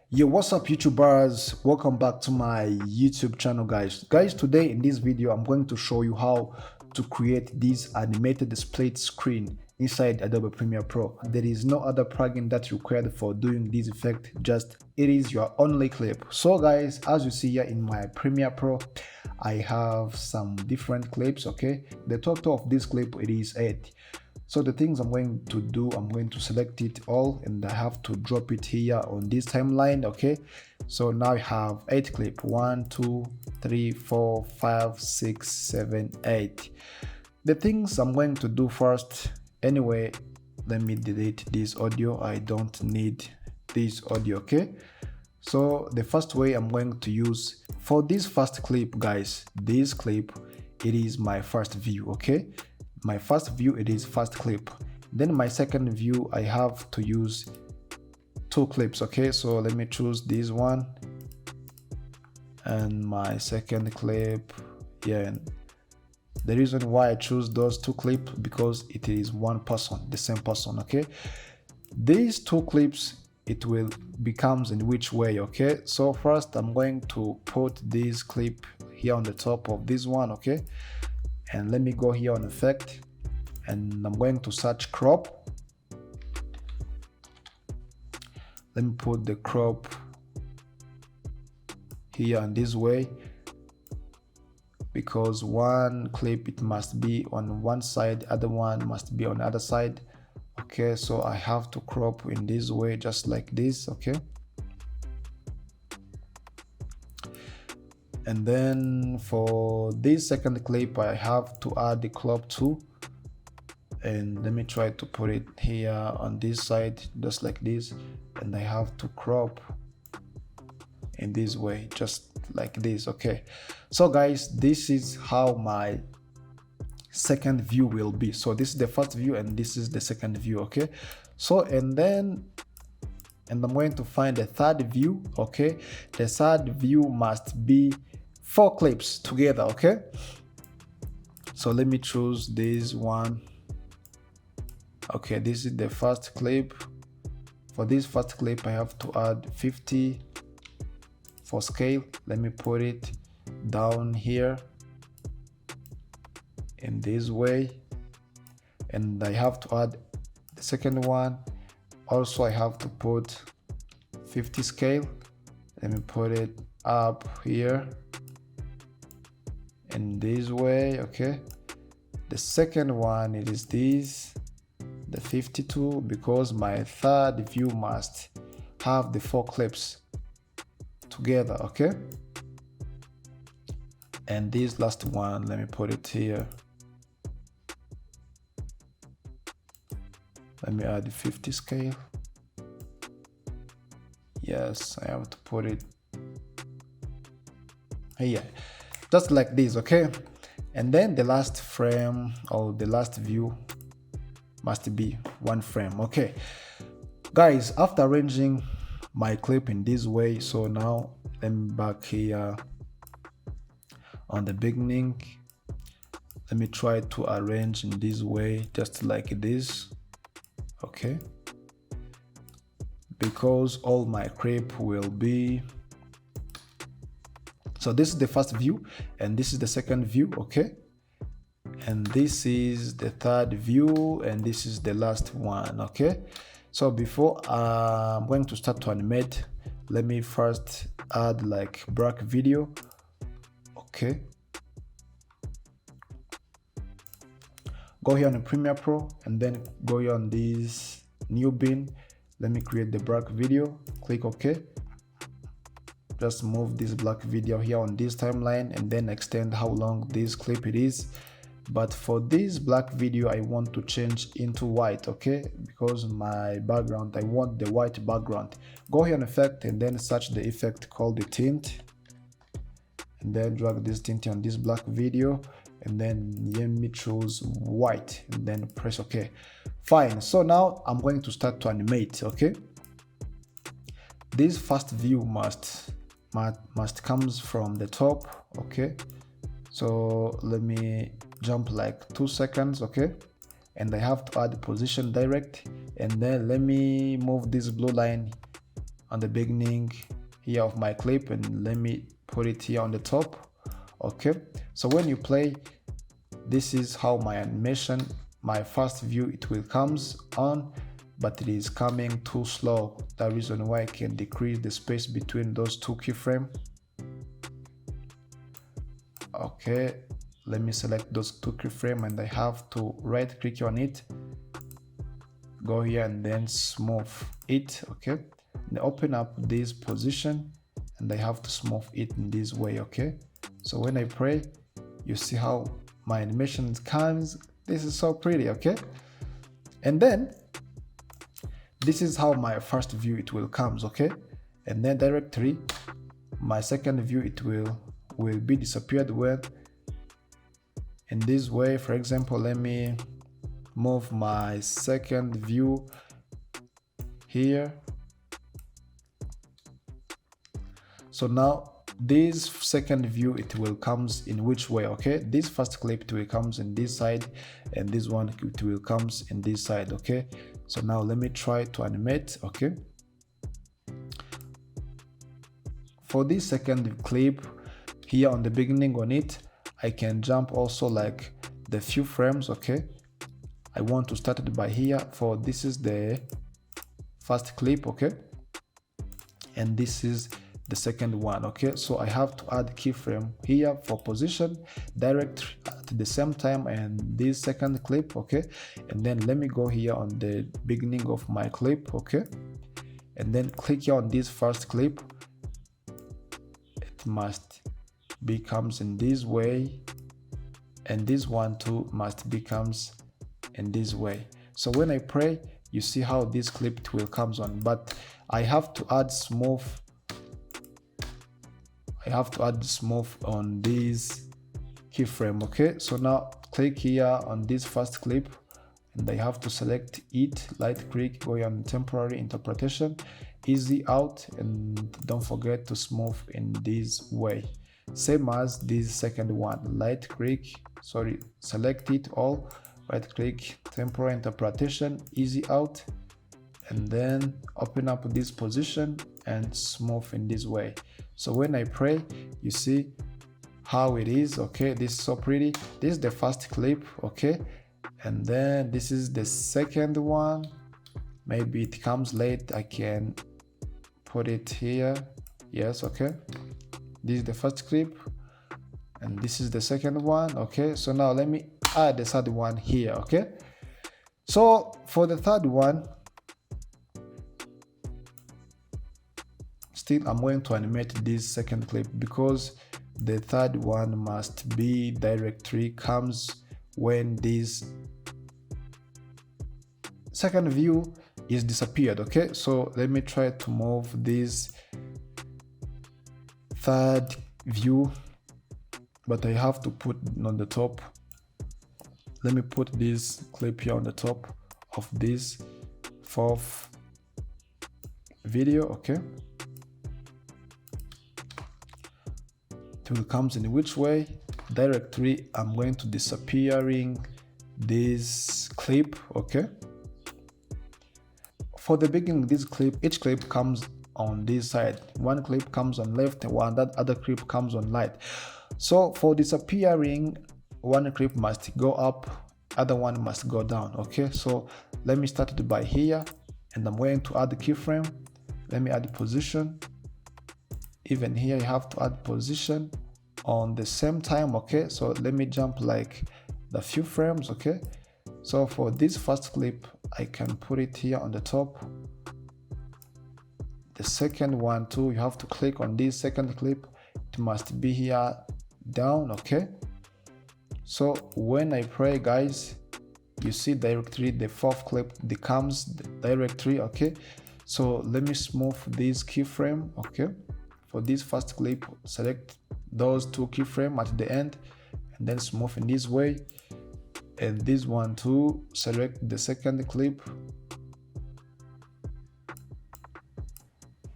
Yo, what's up YouTubers? Welcome back to my YouTube channel, guys. Today in this video I'm going to show you how to create this animated split screen inside Adobe Premiere Pro. There is no other plugin that's required for doing this effect, just it is your only clip. So guys, as you see here in my Premiere Pro, I have some different clips. Okay, the total of this clip, it is 8. So the things I'm going to do, I'm going to select it all and I have to drop it here on this timeline. Okay, so now I have 8 clip, 1 2 3 4 5 6 7 8. The things I'm going to do first, anyway, let me delete this audio. I don't need this audio. Okay, so the first way I'm going to use for this first clip, guys, this clip, it is my first view. Okay, my first view, it is first clip. Then my second view, I have to use 2 clips. Okay, so let me choose this one and my second clip. Yeah, and the reason why I choose those 2 clips, because it is one person, the same person. Okay, these 2 clips, it will becomes in which way. Okay, so first I'm going to put this clip here on the top of this one. Okay, and let me go here on effect and I'm going to search crop. Let me put the crop here in this way, because one clip, it must be on one side, other one must be on the other side. Okay, so I have to crop in this way, just like this. Okay, and then for this second clip, I have to add the crop too, and let me try to put it here on this side, just like this, and I have to crop in this way, just like this. Okay, so guys, this is how my second view will be. So this is the first view and this is the second view. Okay, so and I'm going to find the third view. Okay, the third view must be 4 clips together. Okay, so let me choose this one. Okay, this is the first clip. For this first clip, I have to add 50 for scale. Let me put it down here in this way, and I have to add the second one. Also, I have to put 50 scale. Let me put it up here in this way. Okay, the second one, it is this, the 52, because my third view must have the 4 clips together. Okay, and this last one, let me put it here. Let me add the 50 scale. Yes, I have to put it here, just like this. Okay, and then the last frame or the last view must be 1 frame. Okay, guys, after arranging my clip in this way, so now let me back here on the beginning. Let me try to arrange in this way, just like this. Okay, because all my clip will be, so this is the first view and this is the second view. Okay, and this is the third view and this is the last one. Okay, so before I'm going to start to animate, let me first add like black video. Okay, go here on the Premiere Pro and then go here on this new bin. Let me create the black video, click OK. Just move this black video here on this timeline and then extend how long this clip it is. But for this black video, I want to change into white. Okay, because my background, I want the white background. Go here on effect and then search the effect called the tint, and then drag this tint on this black video, and then let me choose white and then press OK. Fine, so now I'm going to start to animate. Okay, this first view must comes from the top. Okay, so let me jump like 2 seconds. Okay, and I have to add position direct, and then let me move this blue line on the beginning here of my clip, and let me put it here on the top. Okay, so when you play, this is how my animation, my first view, it will comes on, but it is coming too slow. The reason why I can decrease the space between those two keyframes. Okay, let me select those two keyframes, and I have to right click on it, go here and then smooth it. Okay, and open up this position, and I have to smooth it in this way. Okay, so when I play, you see how my animation comes. This is so pretty. Okay, and then this is how my first view it will comes. Okay, and then directly my second view it will be disappeared when in this way. For example, let me move my second view here. So now this second view it will comes in which way? Okay, this first clip it will comes in this side, and this one it will comes in this side. Okay, so now let me try to animate. Okay, for this second clip here on the beginning on it, I can jump also like the few frames. Okay, I want to start it by here, for this is the first clip. Okay, and this is the second one. Okay, so I have to add keyframe here for position direct at the same time and this second clip. Okay, and then let me go here on the beginning of my clip. Okay, and then click here on this first clip. It must becomes in this way, and this one too must becomes in this way. So when I play, you see how this clip will comes on, but I have to add smooth. I have to add smooth on this keyframe. Okay, so now click here on this first clip, and I have to select it, right click, go on temporary interpolation, easy out, and don't forget to smooth in this way, same as this second one. Right click, select it all, right click, temporary interpolation, easy out, and then open up this position and smooth in this way. So when I play, you see how it is. Okay, this is so pretty. This is the first clip. Okay, and then this is the second one. Maybe it comes late, I can put it here. Yes, okay, this is the first clip, and this is the second one. Okay, so now let me add the third one here. Okay, so for the third one, still I'm going to animate this second clip, because the third one must be directly comes when this second view is disappeared. Okay, so let me try to move this third view, but I have to put on the top. Let me put this clip here on the top of this fourth video. Okay, it will comes in which way? Directly I'm going to disappearing this clip. Okay, for the beginning, this clip, each clip comes on this side. One clip comes on left, one that other clip comes on right. So for disappearing, one clip must go up, other one must go down. Okay, so let me start it by here, and I'm going to add the keyframe. Let me add position. Even here you have to add position on the same time. Okay, so let me jump like the few frames. Okay, so for this first clip, I can put it here on the top. The second one too, you have to click on this second clip, it must be here down. Okay, so when I play, guys, you see directly the fourth clip becomes directly. Okay, so let me smooth this keyframe. Okay, for this first clip, select those two keyframes at the end, and then smooth in this way. And this one too, select the second clip,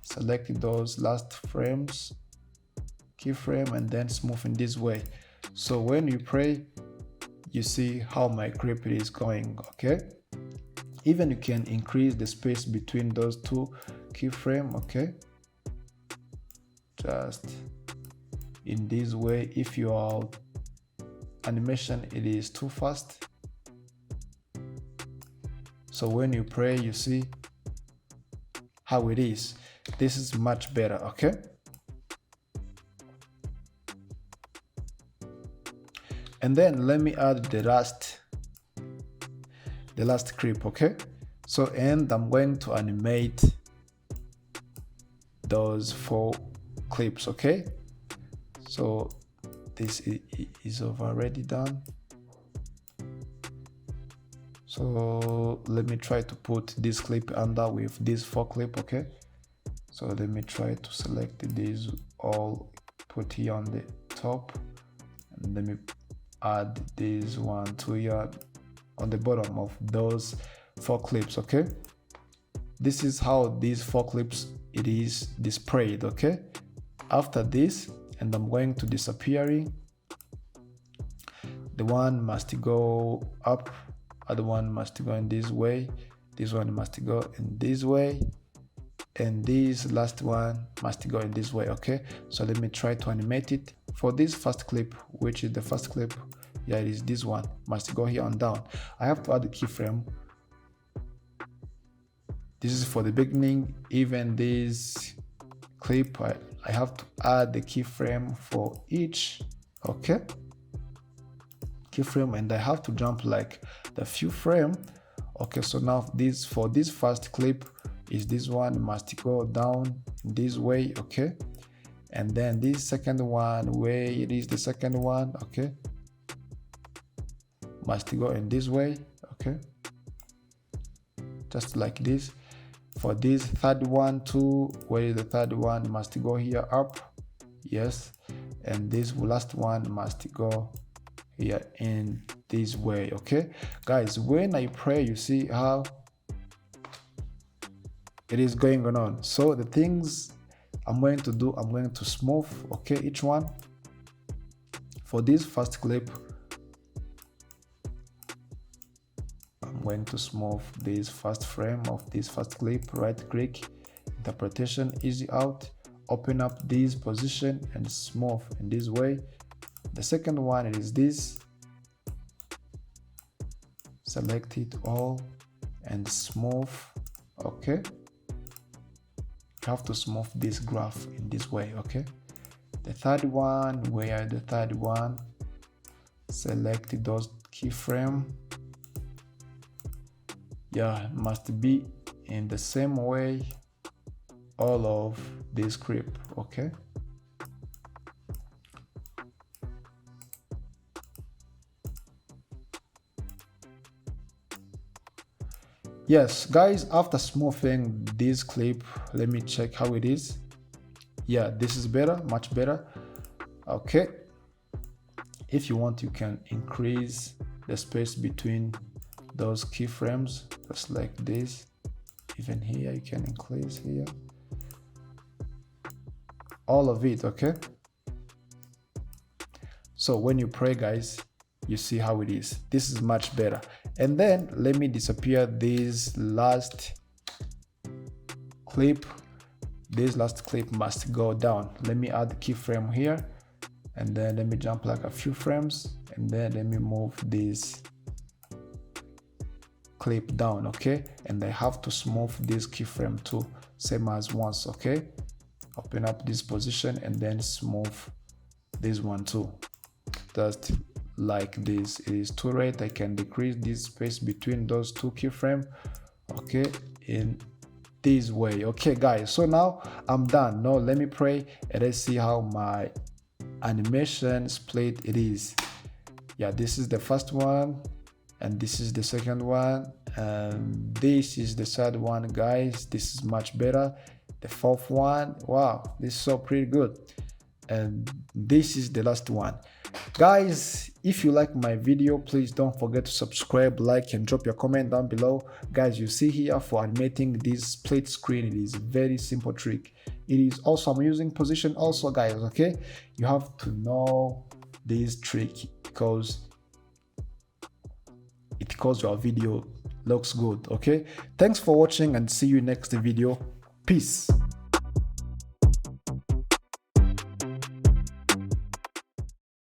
select those last frames, keyframe, and then smooth in this way. So when you play, you see how my clip is going. Okay, even you can increase the space between those two keyframe, okay, just in this way. If your animation it is too fast, so when you pray, you see how it is. This is much better, okay. And then let me add the last clip, okay. So, and I'm going to animate those 4 clips, okay. So this is already done. So let me try to put this clip under with this 4 clip, okay. So let me try to select these all, put here on the top, and let me add this one to here on the bottom of those 4 clips, okay. This is how these 4 clips it is displayed, okay. After this, and I'm going to disappearing, the one must go up, other one must go in this way, this one must go in this way, and this last one must go in this way, okay. So let me try to animate it. For this first clip, which is the first clip, yeah, it is this one, must go here and down. I have to add the keyframe. This is for the beginning. Even this clip, I have to add the keyframe for each, okay, keyframe, and I have to jump like the few frame, okay. So now this, for this first clip, is this one must go down this way, okay, and then this second one, where it is the second one, okay, must go in this way, okay, just like this. For this third one too, where is the third one, must go here up, yes, and this last one must go here in this way, okay. Guys, when I pray, you see how it is going on. So the things I'm going to do, I'm going to smooth, okay, each one. For this first clip, I'm going to smooth this first frame of this first clip, right click, interpretation, easy out, open up this position and smooth in this way. The second one is this, select it all and smooth, okay. You have to smooth this graph in this way, okay. The third one, where the third one, select those keyframe, yeah, must be in the same way all of this clip, okay. Yes, guys, after smoothing this clip, let me check how it is. Yeah, this is better, much better, okay. If you want, you can increase the space between those keyframes, just like this. Even here, you can increase here, all of it, okay. So when you pray, guys, you see how it is. This is much better. And then let me disappear this last clip. This last clip must go down. Let me add the keyframe here, and then let me jump like a few frames, and then let me move this clip down, okay. And I have to smooth this keyframe too, same as once, okay. Open up this position and then smooth this one too, just like this. It is too late, I can decrease this space between those two keyframes, okay, in this way, okay guys. So now I'm done. Now let me pray and let's see how my animation split it is. Yeah, this is the first one, and this is the second one, and this is the third one, guys. This is much better. The fourth one, wow, this is so pretty good. And this is the last one. Guys, if you like my video, please don't forget to subscribe, like, and drop your comment down below. Guys, you see here for animating this split screen, it is a very simple trick. It is also, I'm using position also, guys, okay. You have to know this trick because your video looks good, okay. Thanks for watching and see you next video. Peace.